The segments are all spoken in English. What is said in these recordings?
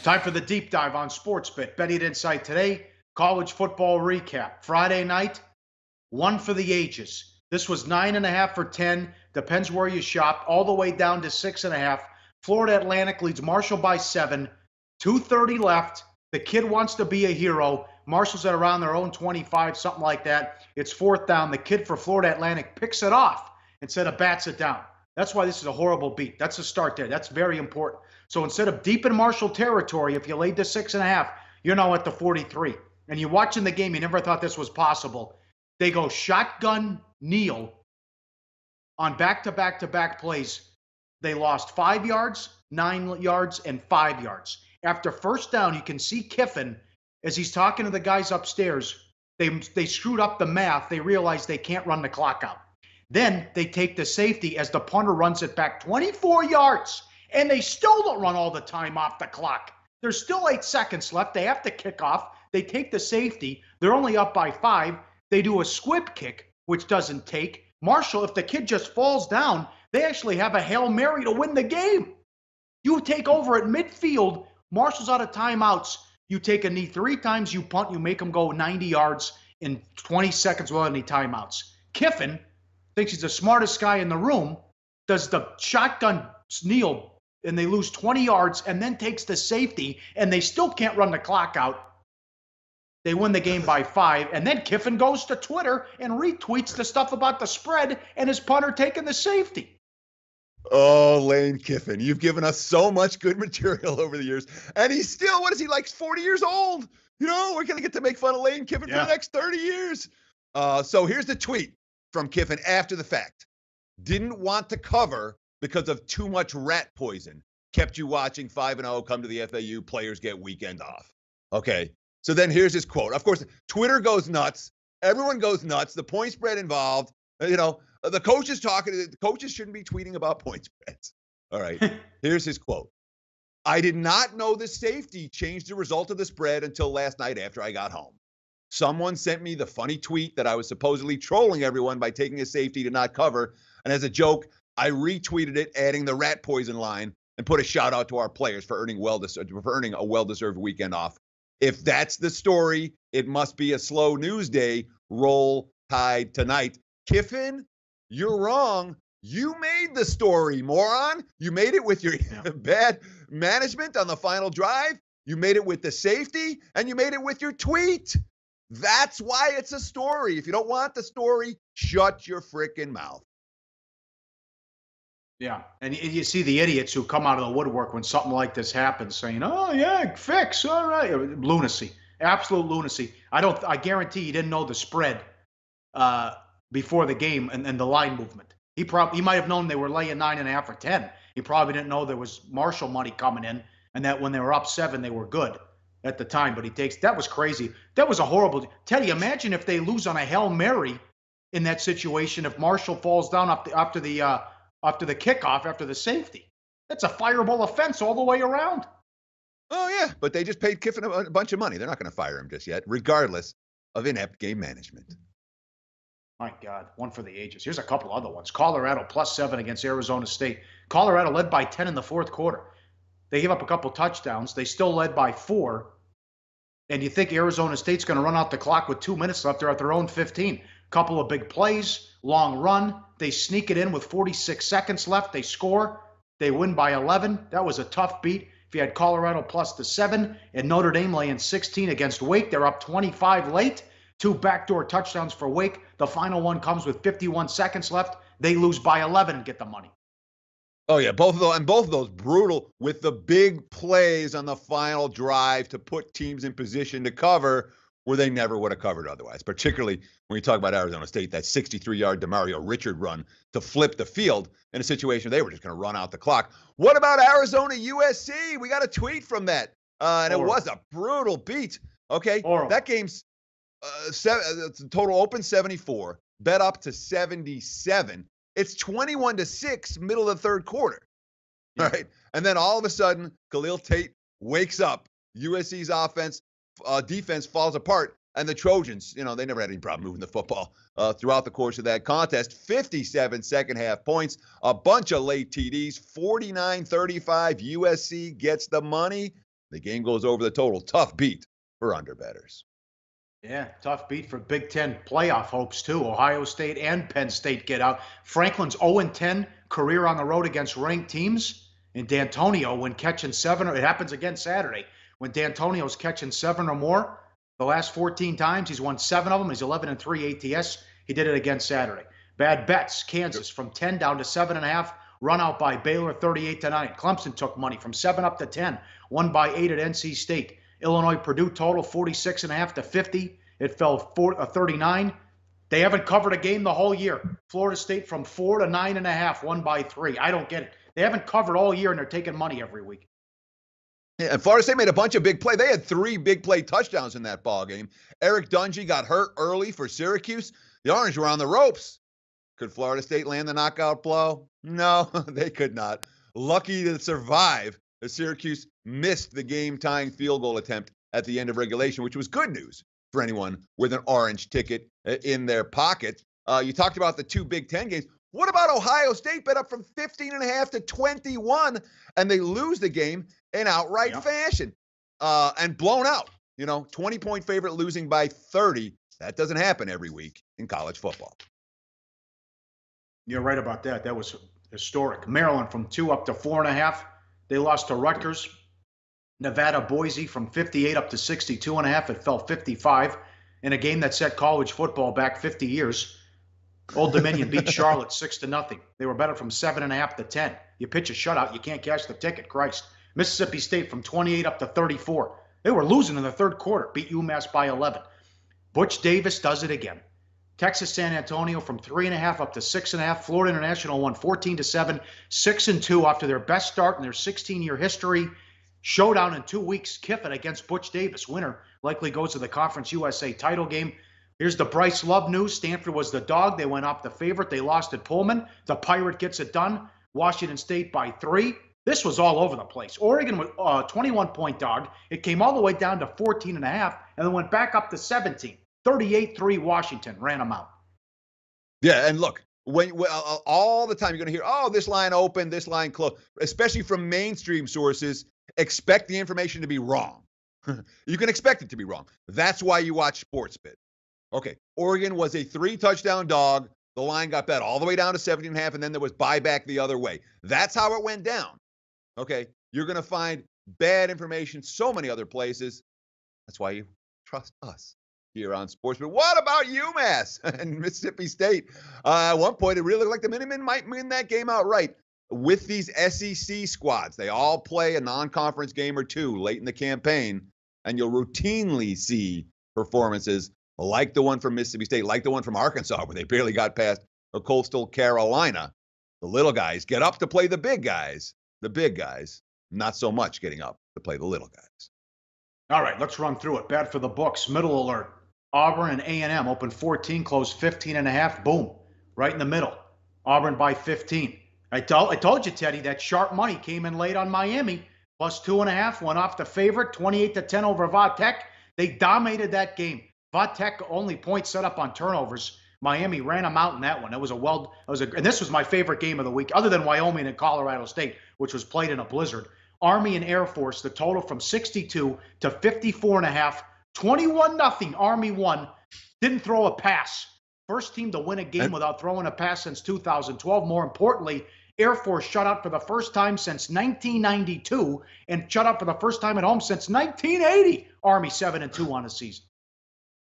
Time for the deep dive on SportsBit. Betting Insight today, college football recap. Friday night, one for the ages. This was 9.5 for 10. Depends where you shop. All the way down to 6.5. Florida Atlantic leads Marshall by 7. 2:30 left. The kid wants to be a hero. Marshall's at around their own 25, something like that. It's 4th down. The kid for Florida Atlantic picks it off instead of bats it down. That's why this is a horrible beat. That's a start there. That's very important. So instead of deep in Marshall territory, if you laid to 6.5, you're now at the 43. And you're watching the game, you never thought this was possible. They go shotgun kneel on back-to-back-to-back plays. They lost 5 yards, 9 yards, and 5 yards. After first down, you can see Kiffin, as he's talking to the guys upstairs, they screwed up the math. They realized they can't run the clock out. Then they take the safety as the punter runs it back 24 yards, and they still don't run all the time off the clock. There's still 8 seconds left. They have to kick off. They take the safety. They're only up by 5. They do a squib kick, which doesn't take. Marshall, if the kid just falls down, they actually have a Hail Mary to win the game. You take over at midfield. Marshall's out of timeouts. You take a knee 3 times, you punt, you make them go 90 yards in 20 seconds without any timeouts. Kiffin thinks he's the smartest guy in the room, does the shotgun kneel, and they lose 20 yards, and then takes the safety, and they still can't run the clock out. They win the game by 5, and then Kiffin goes to Twitter and retweets the stuff about the spread and his punter taking the safety. Oh, Lane Kiffin, you've given us so much good material over the years, and he's still, what is he, like 40 years old? You know, we're going to get to make fun of Lane Kiffin for the next 30 years. So here's the tweet from Kiffin after the fact. Didn't want to cover because of too much rat poison. Kept you watching 5-0, come to the FAU, players get weekend off. Okay, so then here's his quote. Of course, Twitter goes nuts. Everyone goes nuts. The point spread involved. You know, the coaches talking. The coaches shouldn't be tweeting about point spreads. All right, here's his quote. I did not know the safety changed the result of the spread until last night after I got home. Someone sent me the funny tweet that I was supposedly trolling everyone by taking a safety to not cover. And as a joke, I retweeted it, adding the rat poison line, and put a shout out to our players for earning a well-deserved weekend off. If that's the story, it must be a slow news day. Roll Tide tonight. Kiffin, you're wrong. You made the story, moron. You made it with your bad management on the final drive. You made it with the safety, and you made it with your tweet. That's why it's a story. If you don't want the story, shut your frickin' mouth. Yeah, and you see the idiots who come out of the woodwork when something like this happens saying, oh, yeah, fix, all right. Lunacy, absolute lunacy. I guarantee he didn't know the spread before the game and the line movement. He might have known they were laying 9.5 or 10. He probably didn't know there was Marshall money coming in and that when they were up 7, they were good at the time. But that was crazy. That was a horrible. Teddy, imagine if they lose on a Hail Mary in that situation, if Marshall falls down after the kickoff, after the safety. That's a fireable offense all the way around. Oh, yeah, but they just paid Kiffin a bunch of money. They're not going to fire him just yet, regardless of inept game management. My God, one for the ages. Here's a couple other ones. Colorado +7 against Arizona State. Colorado led by 10 in the 4th quarter. They gave up a couple touchdowns. They still led by 4. And you think Arizona State's going to run out the clock with 2 minutes left. They're at their own 15. Couple of big plays, long run. They sneak it in with 46 seconds left. They score. They win by 11. That was a tough beat. If you had Colorado +7 and Notre Dame laying 16 against Wake, they're up 25 late. 2 backdoor touchdowns for Wake. The final one comes with 51 seconds left. They lose by 11 and get the money. Oh, yeah, both of those brutal with the big plays on the final drive to put teams in position to cover where they never would have covered otherwise, particularly when you talk about Arizona State, that 63-yard DeMario Richard run to flip the field in a situation where they were just going to run out the clock. What about Arizona USC? We got a tweet from that, and it was a brutal beat. Okay, that game's total open 74, bet up to 77. It's 21-6, middle of the 3rd quarter. Yeah. All right. And then all of a sudden, Khalil Tate wakes up. USC's defense falls apart. And the Trojans, they never had any problem moving the football throughout the course of that contest. 57 second half points, a bunch of late TDs, 49-35. USC gets the money. The game goes over the total. Tough beat for underbettors. Yeah, tough beat for Big Ten playoff hopes, too. Ohio State and Penn State get out. Franklin's 0-10 career on the road against ranked teams. And D'Antonio, when catching 7, it happens again Saturday, when D'Antonio's catching 7 or more, the last 14 times, he's won 7 of them. He's 11-3 ATS. He did it again Saturday. Bad bets, Kansas from 10 down to 7.5, run out by Baylor 38-9. Clemson took money from 7 up to 10, won by 8 at NC State. Illinois, Purdue total 46.5 to 50. It fell 39. They haven't covered a game the whole year. Florida State from 4 to 9.5, won by 3. I don't get it. They haven't covered all year, and they're taking money every week. Yeah, and Florida State made a bunch of big plays. They had 3 big play touchdowns in that ball game. Eric Dungy got hurt early for Syracuse. The Orange were on the ropes. Could Florida State land the knockout blow? No, they could not. Lucky to survive, as Syracuse missed the game-tying field goal attempt at the end of regulation, which was good news for anyone with an orange ticket in their pocket. You talked about the 2 Big Ten games. What about Ohio State bet up from 15.5 to 21, and they lose the game in outright fashion and blown out? 20-point favorite losing by 30. That doesn't happen every week in college football. You're right about that. That was historic. Maryland from 2 up to 4.5. They lost to Rutgers. Nevada, Boise from 58 up to 62.5. It fell 55 in a game that set college football back 50 years. Old Dominion beat Charlotte 6-0. They were better from 7.5 to 10. You pitch a shutout, you can't cash the ticket. Christ. Mississippi State from 28 up to 34. They were losing in the third quarter. Beat UMass by 11. Butch Davis does it again. Texas San Antonio from 3.5 up to 6.5. Florida International won 14-7, 6-2 after their best start in their 16-year history. Showdown in 2 weeks. Kiffin against Butch Davis. Winner likely goes to the Conference USA title game. Here's the Bryce Love news. Stanford was the dog. They went off the favorite. They lost at Pullman. The Pirate gets it done. Washington State by 3. This was all over the place. Oregon was a 21-point dog. It came all the way down to 14.5 and then went back up to 17. 38-3 Washington ran them out. Yeah, and look, when all the time you're going to hear, oh, this line open, this line closed, especially from mainstream sources, expect the information to be wrong. You can expect it to be wrong. That's why you watch SportsBit. Okay, Oregon was a 3-touchdown dog. The line got bet all the way down to 17.5, and then there was buyback the other way. That's how it went down. Okay, you're going to find bad information so many other places. That's why you trust us here on Sports. But what about UMass and Mississippi State? At one point, it really looked like the Minutemen might win that game outright. With these SEC squads, they all play a non-conference game or 2 late in the campaign, and you'll routinely see performances like the one from Mississippi State, like the one from Arkansas, where they barely got past a Coastal Carolina. The little guys get up to play the big guys. The big guys, not so much getting up to play the little guys. All right, let's run through it. Bad for the books. Middle alert. Auburn and A&M open 14, closed 15.5. Boom, right in the middle. Auburn by 15. I told you, Teddy, that sharp money came in late on Miami. Plus 2.5, went off the favorite, 28-10 over Vatech. They dominated that game. Vatech only points set up on turnovers. Miami ran them out in that one. And this was my favorite game of the week, other than Wyoming and Colorado State, which was played in a blizzard. Army and Air Force, the total from 62 to 54.5. 21-0. Army won. Didn't throw a pass. First team to win a game without throwing a pass since 2012. More importantly, Air Force shut out for the first time since 1992 and shut out for the first time at home since 1980. Army 7-2 on the season.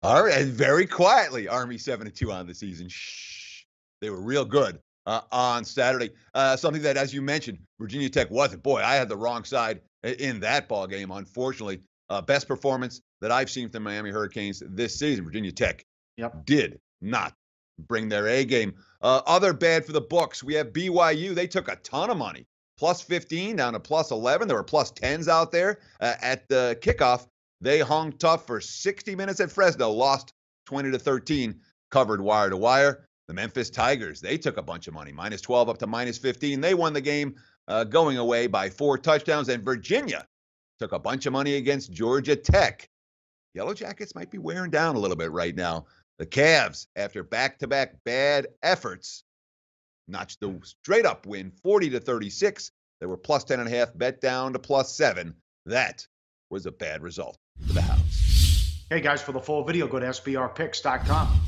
All right, and very quietly, Army 7-2 on the season. Shh. They were real good on Saturday. Something that, as you mentioned, Virginia Tech wasn't. Boy, I had the wrong side in that ball game, unfortunately. Best performance that I've seen from the Miami Hurricanes this season. Virginia Tech did not bring their A game. Other bad for the books. We have BYU. They took a ton of money. Plus 15 down to plus 11. There were plus 10s out there at the kickoff. They hung tough for 60 minutes at Fresno, lost 20-13, covered wire to wire. The Memphis Tigers, they took a bunch of money, minus 12 up to minus 15. They won the game going away by 4 touchdowns. And Virginia took a bunch of money against Georgia Tech. Yellow Jackets might be wearing down a little bit right now. The Cavs, after back-to-back bad efforts, notched the straight-up win, 40-36. They were plus 10.5, bet down to plus 7. That was a bad result for the Hounds. Hey guys, for the full video, go to sbrpicks.com.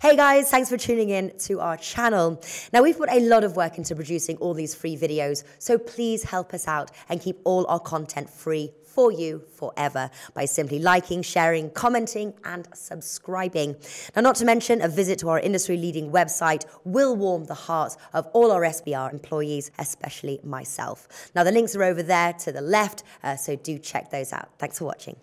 Hey guys, thanks for tuning in to our channel. Now, we've put a lot of work into producing all these free videos, so please help us out and keep all our content free for you forever by simply liking, sharing, commenting, and subscribing. Now, not to mention, a visit to our industry-leading website will warm the hearts of all our SBR employees, especially myself. Now, the links are over there to the left, so do check those out. Thanks for watching.